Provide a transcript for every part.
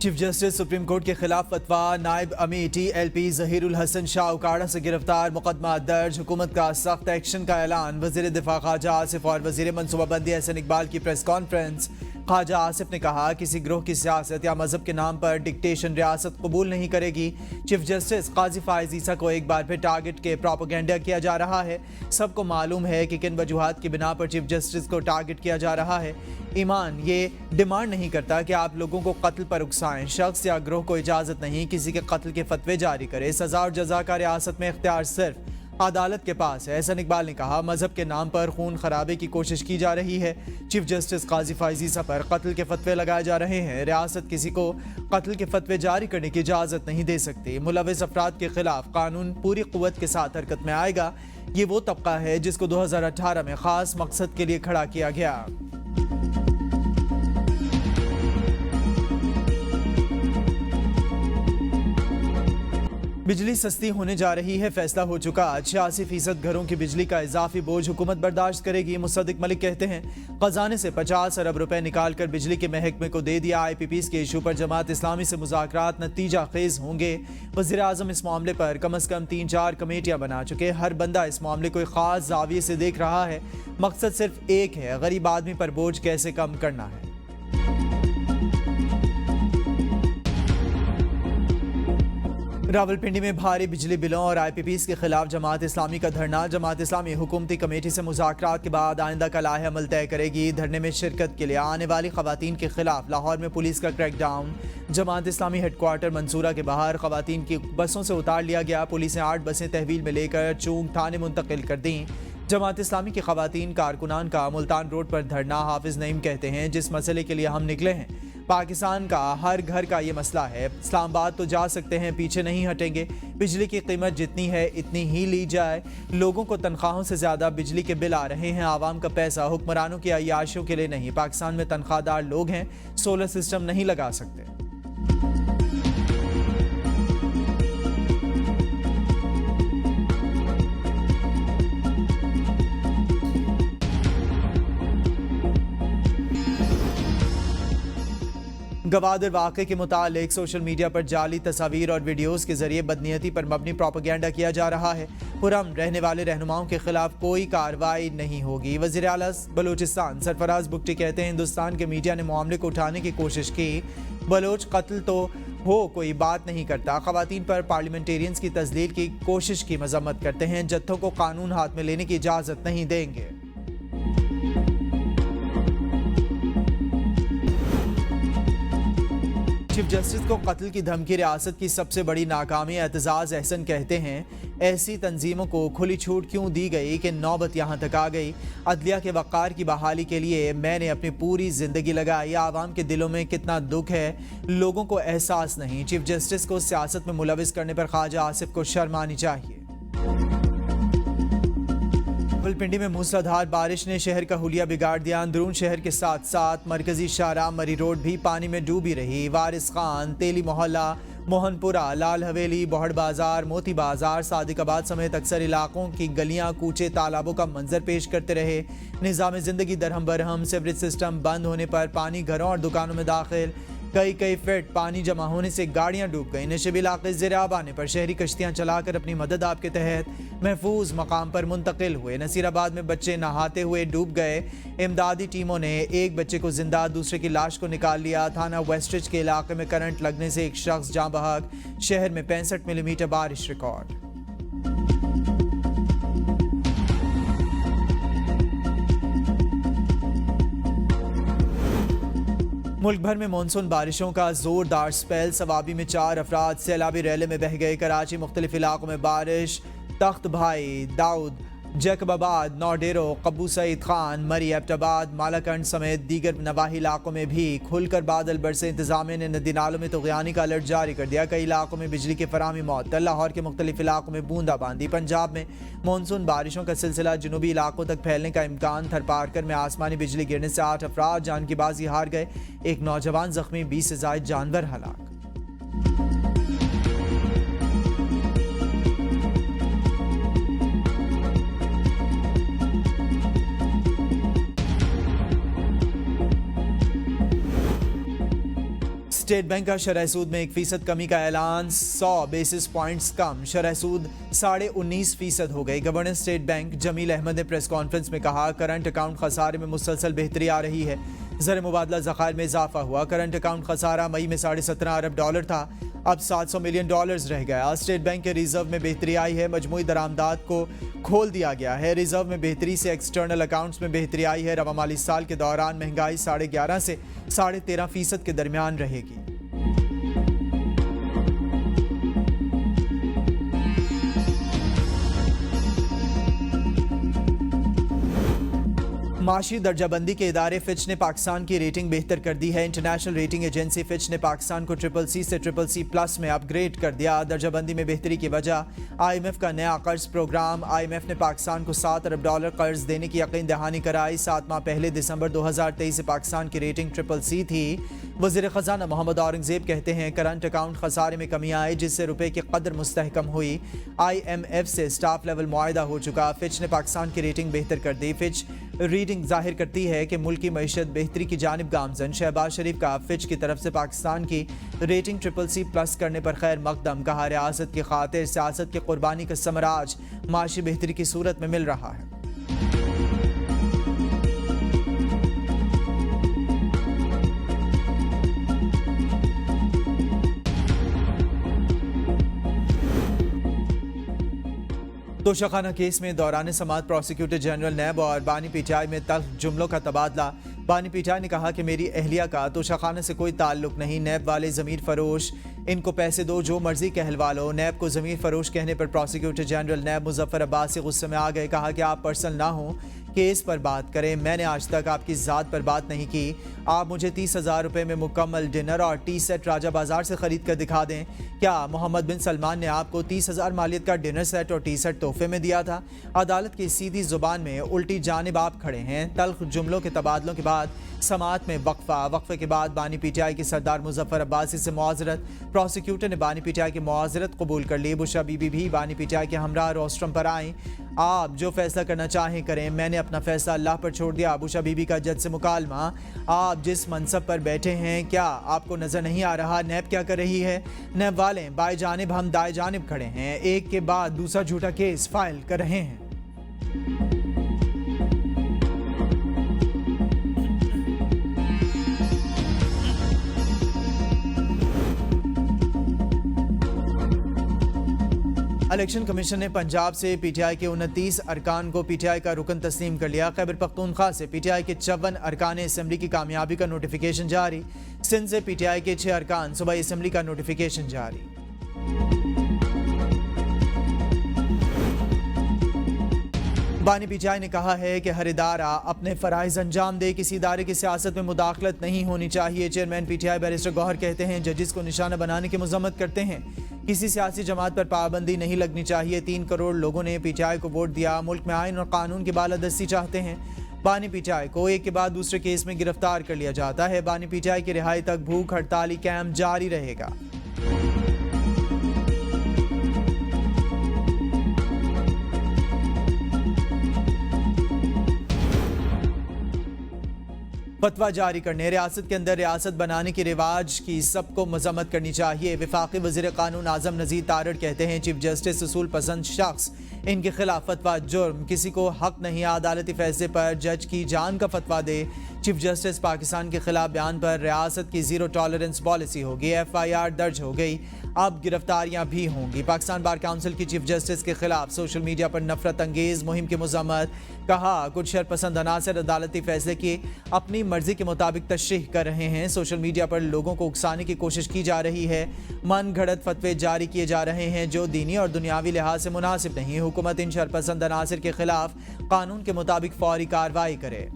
Chief justice supreme court के खिलाफ फतवा, नायब अमेठी एलपी जहीरुल हसन शाह उकाड़ा से गिरफ्तार, मुकदमा दर्ज, हुकूमत का सख्त एक्शन का ऐलान। वजीर दिफा ख्वाजा आसिफ और वजीर मनसूबाबंदी एहसन इकबाल की प्रेस कॉन्फ्रेंस। ख्वाजा आसिफ ने कहा, किसी ग्रोह की सियासत या मजहब के नाम पर डिक्टेशन रियासत कबूल नहीं करेगी। चीफ जस्टिस काजी फायज ईसा को एक बार फिर टारगेट के प्रोपेगेंडा किया जा रहा है। सबको मालूम है कि किन वजूहात की बिना पर चीफ जस्टिस को टारगेट किया जा रहा है। ईमान ये डिमांड नहीं करता कि आप लोगों को कत्ल पर उकसाएं। शख्स या ग्रोह को इजाजत नहीं किसी के कत्ल के फतवे जारी करे। सजा और जजा का रियासत में इख्तियार सिर्फ अदालत के पास है। एहसन इकबाल ने कहा, मजहब के नाम पर खून खराबे की कोशिश की जा रही है। चीफ जस्टिस काजी फायज ईसा पर कत्ल के फतवे लगाए जा रहे हैं। रियासत किसी को कत्ल के फतवे जारी करने की इजाजत नहीं दे सकती। मुलविस अफराद के खिलाफ कानून पूरी कुव्वत के साथ हरकत में आएगा। ये वो तबका है जिसको 2018 में खास मकसद के लिए खड़ा किया गया। बिजली सस्ती होने जा रही है, फैसला हो चुका। 86% घरों की बिजली का इजाफी बोझ हुकूमत बर्दाश्त करेगी। मुसद्दिक मलिक कहते हैं, खजाने से 50 अरब रुपए निकाल कर बिजली के महकमे को दे दिया। IPPs के इशू पर जमात इस्लामी से मुज़ाकरात नतीजा खेज होंगे। वज़ीर आज़म इस मामले पर कम अज कम 3-4 कमेटियां बना चुके। हर बंदा इस मामले को एक खास जाविये से देख रहा है। मकसद सिर्फ एक है, गरीब आदमी पर बोझ कैसे कम करना है। रावलपिंडी में भारी बिजली बिलों और IPPs के खिलाफ जमात इस्लामी का धरना। जमात इस्लामी हुकूमती कमेटी से मुज़ाकरात के बाद आइंदा का लाहे अमल तय करेगी। धरने में शिरकत के लिए आने वाली खवातीन के खिलाफ लाहौर में पुलिस का क्रैकडाउन। जमात इस्लामी हेडक्वार्टर मंसूरा के बाहर खवातीन की बसों से उतार लिया गया। पुलिस ने 8 बसें तहवील में लेकर चूंग थाने मुंतकिल कर दी। जमात इस्लामी की खवातीन कारकुनान का मुल्तान रोड पर धरना। हाफिज नईम कहते हैं, जिस मसले के लिए हम निकले हैं पाकिस्तान का हर घर का ये मसला है। इस्लामाबाद तो जा सकते हैं, पीछे नहीं हटेंगे। बिजली की कीमत जितनी है इतनी ही ली जाए। लोगों को तनख्वाहों से ज़्यादा बिजली के बिल आ रहे हैं। आवाम का पैसा हुक्मरानों की अय्याशियों के लिए नहीं। पाकिस्तान में तनख्वाहदार लोग हैं, सोलर सिस्टम नहीं लगा सकते। गवादर वाक़े के मुतालिक सोशल मीडिया पर जाली तस्वीर और वीडियोस के जरिए बदनीयती पर मबनी प्रोपेगेंडा किया जा रहा है। पुरम रहने वाले रहनुमाओं के खिलाफ कोई कार्रवाई नहीं होगी। वज़ीर आला बलूचिस्तान सरफराज बुगटी कहते हैं, हिंदुस्तान के मीडिया ने मामले को उठाने की कोशिश की। बलोच कत्ल तो हो कोई बात नहीं करता। खवातीन पर पार्लियामेंटेरियंस की तजलील की कोशिश की मजम्मत करते हैं। जत्थों को कानून हाथ में लेने की इजाज़त नहीं देंगे। चीफ जस्टिस को कत्ल की धमकी रियासत की सबसे बड़ी नाकामी। एतजाज एहसन कहते हैं, ऐसी तंजीमों को खुली छूट क्यों दी गई कि नौबत यहाँ तक आ गई। अदलिया के वक़ार की बहाली के लिए मैंने अपनी पूरी ज़िंदगी लगाई। आवाम के दिलों में कितना दुख है, लोगों को एहसास नहीं। चीफ जस्टिस को सियासत में मुलविस करने पर ख्वाजा आसिफ को शर्म आनी चाहिए। रावलपिंडी में मूसलाधार बारिश ने शहर का हुलिया बिगाड़ दिया। अंदरून शहर के साथ साथ मरकजी शाहराह मरी रोड भी पानी में डूबी रही। वारिस खान, तेली मोहल्ला, मोहनपुरा, लाल हवेली, बोहड़ बाजार, मोती बाजार, सादिकाबाद समेत अक्सर इलाकों की गलियां कूचे तालाबों का मंजर पेश करते रहे। निज़ाम ज़िंदगी दरहम बरहम। सीवरेज सिस्टम बंद होने पर पानी घरों और दुकानों में दाखिल। कई फीट पानी जमा होने से गाड़ियां डूब गई। नशेबी इलाके ज़ेर-आब आने पर शहरी कश्तियां चलाकर अपनी मदद आपके तहत महफूज मकाम पर मुंतकिल हुए। नसीराबाद में बच्चे नहाते हुए डूब गए। इमदादी टीमों ने एक बच्चे को जिंदा, दूसरे की लाश को निकाल लिया। थाना वेस्टरिज के इलाके में करंट लगने से एक शख्स जाँ बहक। शहर में 65 मिलीमीटर बारिश रिकॉर्ड। मुल्क भर में मानसून बारिशों का जोरदार स्पेल। सवाबी में 4 अफराद सैलाबी रैले में बह गए। कराची मुख्तलिफ इलाकों में बारिश। तख्त भाई, दाऊद, जैकबाबाद, नौडेरो, कब्बू सईद खान, मरी, एबटाबाद, मालाकंड समेत दीगर नवाही इलाकों में भी खुलकर बादल बरसे। इंतजामिया ने नदी नालों में तगयानी का अलर्ट जारी कर दिया। कई इलाकों में बिजली की फराहमी मअतल। लाहौर के मुख्तलिफ इलाकों में बूंदाबांदी। पंजाब में मानसून बारिशों का सिलसिला जनूबी इलाकों तक फैलने का इम्कान। थरपारकर में आसमानी बिजली गिरने से 8 अफराद जान की बाजी हार गए। एक नौजवान जख्मी, 20 से ज़ायद जानवर हलाक। स्टेट बैंक का शरह सूद में 1% कमी का ऐलान, 100 बेसिस पॉइंट्स कम, शरह सूद 19.5% हो गई। Governor state bank Jameel Ahmed ने प्रेस कॉन्फ्रेंस में कहा, करंट अकाउंट खसारे में मुसलसल बेहतरी आ रही है, ज़र मुबादला ज़खायर में इजाफा हुआ। करंट अकाउंट खसारा मई में $17.5 अरब था, अब $700 मिलियन रह गया। स्टेट बैंक के रिजर्व में बेहतरी आई है, मजमूई दरामदात को खोल दिया गया है। रिजर्व में बेहतरी से एक्सटर्नल अकाउंट्स में बेहतरी आई है। रवा माली साल के दौरान महंगाई 11.5 से 13.5% के दरमियान रहेगी। माशी दर्जाबंदी के इदारे फिच ने पाकिस्तान की रेटिंग बेहतर कर दी है। इंटरनेशनल रेटिंग एजेंसी फिच ने पाकिस्तान को CCC से CCC+ में अपग्रेड कर दिया। दर्जाबंदी में बेहतरी की वजह IMF का नया कर्ज प्रोग्राम। IMF ने पाकिस्तान को $7 अरब कर्ज देने की यकीन दहानी कराई। 7 माह पहले दिसंबर 2023 से पाकिस्तान की रेटिंग CCC थी। वज़ीर ख़जाना मोहम्मद औरंगज़ेब कहते हैं, करंट अकाउंट खसारे में कमी आई, जिससे रुपए की कदर मुस्तहकम हुई। IMF से स्टाफ लेवल मुआहदा हो चुका। फिच ने पाकिस्तान की रेटिंग बेहतर कर दी। फिच रीडिंग जाहिर करती है कि मुल्क की मईशत बेहतरी की जानिब गामजन। शहबाज शरीफ का फिच की तरफ से पाकिस्तान की रेटिंग CCC+ करने पर खैर मकदम। कहा, रियासत की खातिर सियासत की कुर्बानी का समराज माशी बेहतरी की सूरत में मिल रहा है। तोशाखाना केस में दौरान समाअत प्रोसिक्यूटर जनरल नैब और बानी PTI में तल्ख जुमलों का तबादला। बानी PTI ने कहा कि मेरी अहलिया का तोशाखाना से कोई ताल्लुक नहीं। नैब वाले ज़मीर फरोश, इनको पैसे दो, जो मर्जी कहलवा लो। नैब को ज़मीर फरोश कहने पर प्रोसिक्यूटर जनरल नैब मुजफ्फर अब्बासी गुस्से में आ गए। कहा कि आप पर्सनल ना हो, केस पर बात करें। मैंने आज तक आपकी ज़ात पर बात नहीं की। आप मुझे 30,000 रुपये में मुकम्मल डिनर और टी सेट राजा बाजार से ख़रीद कर दिखा दें। क्या मोहम्मद बिन सलमान ने आपको 30,000 मालियत का डिनर सेट और टी सेट तोहफे में दिया था? अदालत की सीधी ज़ुबान में उल्टी जानिब आप खड़े हैं। तल्ख जुमलों के तबादलों के बाद समाअत में वक्फे के बाद बानी PTI के सरदार मुजफ्फर अब्बासी से मुआज़रत। प्रोसिक्यूटर ने बानी PTI की मुआज़रत कबूल कर ली। बुशरा बीबी भी बानी PTI के हमरा रोस्ट्रम पर आएँ। आप जो फैसला करना चाहें करें, मैंने अपना फैसला अल्लाह पर छोड़ दिया। बुशरा बीबी का जज से मुकालमा, आप जिस मनसब पर बैठे हैं, क्या आपको नजर नहीं आ रहा नैब क्या कर रही है? नैब वाले बाएं जानिब, हम दाएं जानिब खड़े हैं, एक के बाद दूसरा झूठा केस फाइल कर रहे हैं। इलेक्शन कमीशन ने पंजाब से PTI के 29 अरकान को PTI का रुकन तस्लीम कर लिया। खैबर पख्तूनख्वा से PTI के 54 अरकान असम्बली की कामयाबी का नोटिफिकेशन जारी। सिंध से PTI के 6 अरकान सूबाई असम्बली का नोटिफिकेशन जारी। बानी PTI ने कहा है कि हर इदारा अपने फ़राइज़ अंजाम दे, किसी इदारे की सियासत में मुदाखलत नहीं होनी चाहिए। चेयरमैन PTI बैरिस्टर गौहर कहते हैं, जजिस को निशाना बनाने की मज़म्मत करते हैं, किसी सियासी जमात पर पाबंदी नहीं लगनी चाहिए। 3 करोड़ लोगों ने PTI को वोट दिया। मुल्क में आइन और कानून की बालादस्ती चाहते हैं। बानी PTI को एक के बाद दूसरे केस में गिरफ्तार कर लिया जाता है। बानी PTI की रिहाई तक भूख हड़ताली कैंप जारी रहेगा। फतवा जारी करने, रियासत के अंदर रियासत बनाने के रिवाज की सबको मजम्मत करनी चाहिए। वफाकी वज़ीर कानून आज़म नज़ीर तारड़ कहते हैं, चीफ जस्टिस उसूल पसंद शख्स, इनके खिलाफ फतवा जुर्म, किसी को हक नहीं अदालती फैसले पर जज की जान का फतवा दे। चीफ जस्टिस पाकिस्तान के खिलाफ बयान पर रियासत की ज़ीरो टॉलरेंस पॉलिसी होगी। FIR दर्ज हो गई, अब गिरफ्तारियां भी होंगी। पाकिस्तान बार काउंसिल की चीफ जस्टिस के खिलाफ सोशल मीडिया पर नफरत अंगेज मुहिम की मजम्मत। कहा, कुछ शरपसंद अनासर अदालती फैसले की अपनी मर्जी के मुताबिक तशरीह कर रहे हैं। सोशल मीडिया पर लोगों को उकसाने की कोशिश की जा रही है। मन घड़त फतवे जारी किए जा रहे हैं जो दीनी और दुनियावी लिहाज से मुनासिब नहीं। हुकूमत इन शरपसंद अनासर के खिलाफ कानून के मुताबिक फौरी कार्रवाई करे।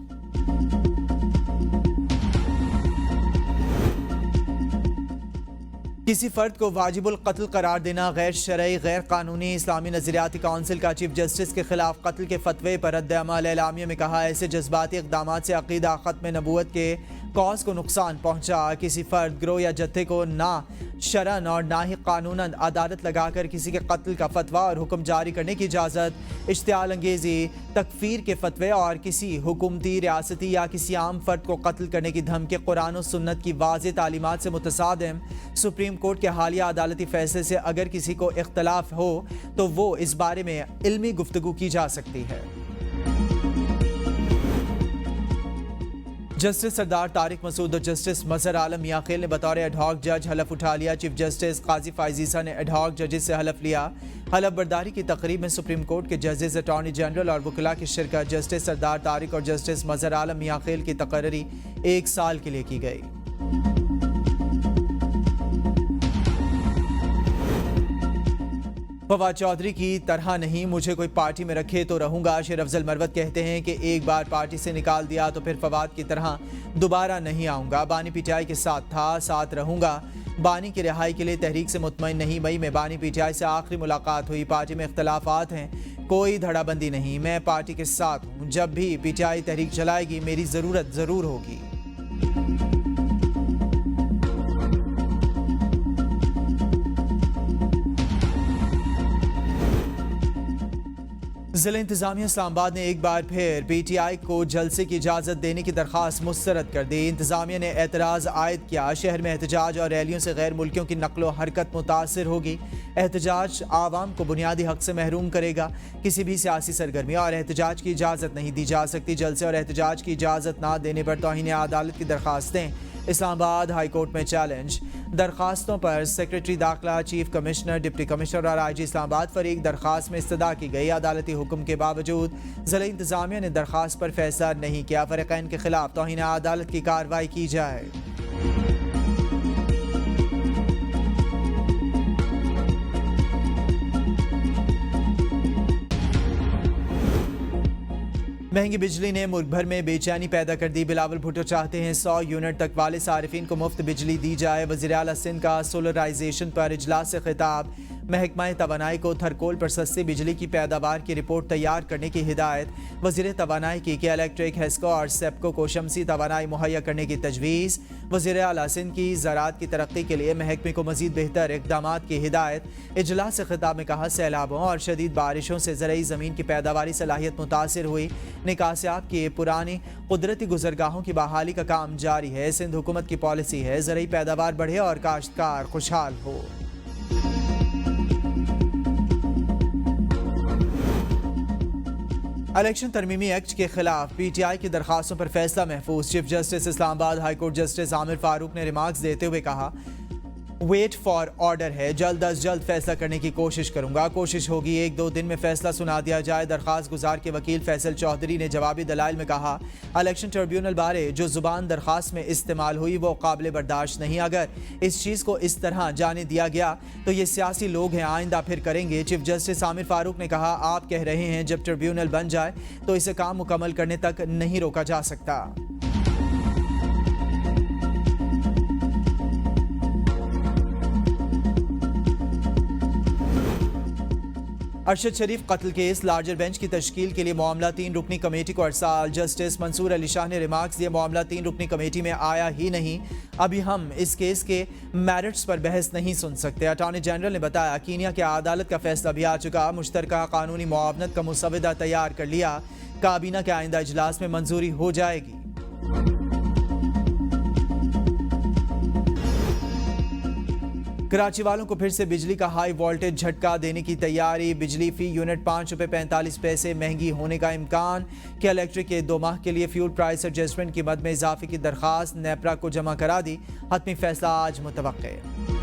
किसी फर्द को वाजिबुल कत्ल करार देना गैर शरई, गैर कानूनी। इस्लामी नजरियाती काउंसिल का चीफ जस्टिस के खिलाफ कत्ल के फतवे पर रद्द अमल। एलामिया में कहा, ऐसे जज्बाती इक़दामात से अक़ीदा ख़त्म नबूवत के कौस को नुकसान पहुंचा। किसी फर्द, ग्रोह या जत्थे को ना शरन और ना ही कानूनन अदालत लगाकर किसी के कत्ल का फतवा और हुक्म जारी करने की इजाज़त, इश्तियाल अंगेज़ी, तकफीर के फतवे और किसी हुकूमती, रियासती या किसी आम फर्द को कत्ल करने की धमकी कुरान और सुन्नत की वाज़ेह तालीमात से मुतसादिम। सुप्रीम कोर्ट के हालिया अदालती फैसले से अगर किसी को इख्तलाफ हो तो वो इस बारे में इल्मी गुफ्तगू की जा सकती है। जस्टिस सरदार तारिक मसूद और जस्टिस मजहर आलम मियाखेल ने बतौर एडहॉक जज हलफ उठा लिया। चीफ जस्टिस काजी फायजीसा ने एडहॉक जजेस से हलफ लिया। हलफ बर्दारी की तकरीब में सुप्रीम कोर्ट के जजेस, अटॉर्नी जनरल और वकला की शिरकत। जस्टिस सरदार तारिक और जस्टिस मजहर आलम मियाखेल की तकर्री 1 साल के लिए की गई। फवाद चौधरी की तरह नहीं, मुझे कोई पार्टी में रखे तो रहूंगा। शेर अफजल मरवत कहते हैं कि एक बार पार्टी से निकाल दिया तो फिर फवाद की तरह दोबारा नहीं आऊंगा। बानी पीटीआई के साथ था, साथ रहूंगा। बानी की रिहाई के लिए तहरीक से मुतमईन नहीं। मई में बानी पीटीआई से आखिरी मुलाकात हुई। पार्टी में इख्तलाफात हैं, कोई धड़ाबंदी नहीं। मैं पार्टी के साथ हूँ। जब भी पीटीआई तहरीक चलाएगी मेरी ज़रूरत ज़रूर होगी। जिला इंतजामिया इस्लामाबाद ने एक बार फिर पीटीआई को जलसे की इजाज़त देने की दरख्वास्त मुस्तरद कर दी। इंतजामिया ने एतराज़ आयद किया। शहर में एहतजाज और रैलियों से गैर मुल्कियों की नकलो हरकत मुतासर होगी। एहतजाज आवाम को बुनियादी हक से महरूम करेगा। किसी भी सियासी सरगर्मी और एहतजाज की इजाज़त नहीं दी जा सकती। जलसे और एहतजाज की इजाज़त ना देने पर तौहीन अदालत की दरख्वास्तें। इस्लामाबाद हाई कोर्ट में चैलेंज। दरखास्तों पर सेक्रेटरी दाखिला, चीफ कमिश्नर, डिप्टी कमिश्नर और IG इस्लामाबाद फरीक दरखास्त में इस्तदा की गई। अदालती हुक्म के बावजूद जिला इंतजामिया ने दरखास्त पर फैसला नहीं किया। फरीकैन के खिलाफ तौहीन अदालत की कार्रवाई की जाए। महंगी बिजली ने मुल्क भर में बेचैनी पैदा कर दी। बिलावल भुट्टो चाहते हैं 100 यूनिट तक वाले सारिफिन को मुफ्त बिजली दी जाए। वज़ीर आला सिंध का सोलराइजेशन पर इजलास से खिताब। महकमा तवानाई को थरकोल पर सस्ती बिजली की पैदावार की रिपोर्ट तैयार करने की हिदायत। वज़ीर तवानाई की कि इलेक्ट्रिक, हेस्को और सेप्को को शमसी तवानाई मुहैया करने की तजवीज़। वज़ीर आला सिंध की ज़राअत की तरक्की के लिए महकमे को मज़ीद बेहतर इक़दामात की हिदायत। इजलास से खिताब में कहा, सैलाबों और शदीद बारिशों से ज़रई ज़मीन की पैदावारी सलाहियत मुतासिर हुई। निकासियाब की पुरानी कुदरती गुजरगाहों की बहाली का काम जारी है। सिंध हुकूमत की पॉलिसी है ज़रई पैदावार बढ़े और काश्तकार खुशहाल हो। इलेक्शन तरमीमी एक्ट के खिलाफ पीटीआई की दरखास्तों पर फैसला महफूज। Chief justice Islamabad high court justice Aamir Farooq ने रिमार्क्स देते हुए कहा, वेट फॉर ऑर्डर है, जल्द अज जल्द फैसला करने की कोशिश करूंगा। कोशिश होगी 1-2 दिन में फैसला सुना दिया जाए। दरखास्त गुजार के वकील फैसल चौधरी ने जवाबी दलाइल में कहा, इलेक्शन ट्रिब्यूनल बारे जो जुबान दरखास्त में इस्तेमाल हुई वो काबिल बर्दाश्त नहीं। अगर इस चीज़ को इस तरह जाने दिया गया तो ये सियासी लोग हैं, आइंदा फिर करेंगे। चीफ जस्टिस आमिर फारूक ने कहा, आप कह रहे हैं जब ट्रिब्यूनल बन जाए तो इसे काम मुकम्मल करने तक नहीं रोका जा सकता। अरशद शरीफ कत्ल केस लार्जर बेंच की तश्कील के लिए मामला 3 रुकनी कमेटी को अरसाल। जस्टिस मंसूर अली शाह ने रिमार्क्स दिए, मामला 3 रुकनी कमेटी में आया ही नहीं, अभी हम इस केस के मेरिट्स पर बहस नहीं सुन सकते। अटॉर्नी जनरल ने बताया, कीनिया की अदालत का फैसला भी आ चुका। मुश्तरका कानूनी मुआवनत का मुसवदा तैयार कर लिया। काबीना के आइंदा इजलास में मंजूरी हो जाएगी। कराची वालों को फिर से बिजली का हाई वोल्टेज झटका देने की तैयारी। बिजली फी यूनिट 5 रुपये 45 पैसे महंगी होने का इम्कान। कि इलेक्ट्रिक के 2 माह के लिए फ्यूल प्राइस एडजस्टमेंट की मद में इजाफे की दरखास्त नेपरा को जमा करा दी। हतमी फैसला आज मुतवक्के।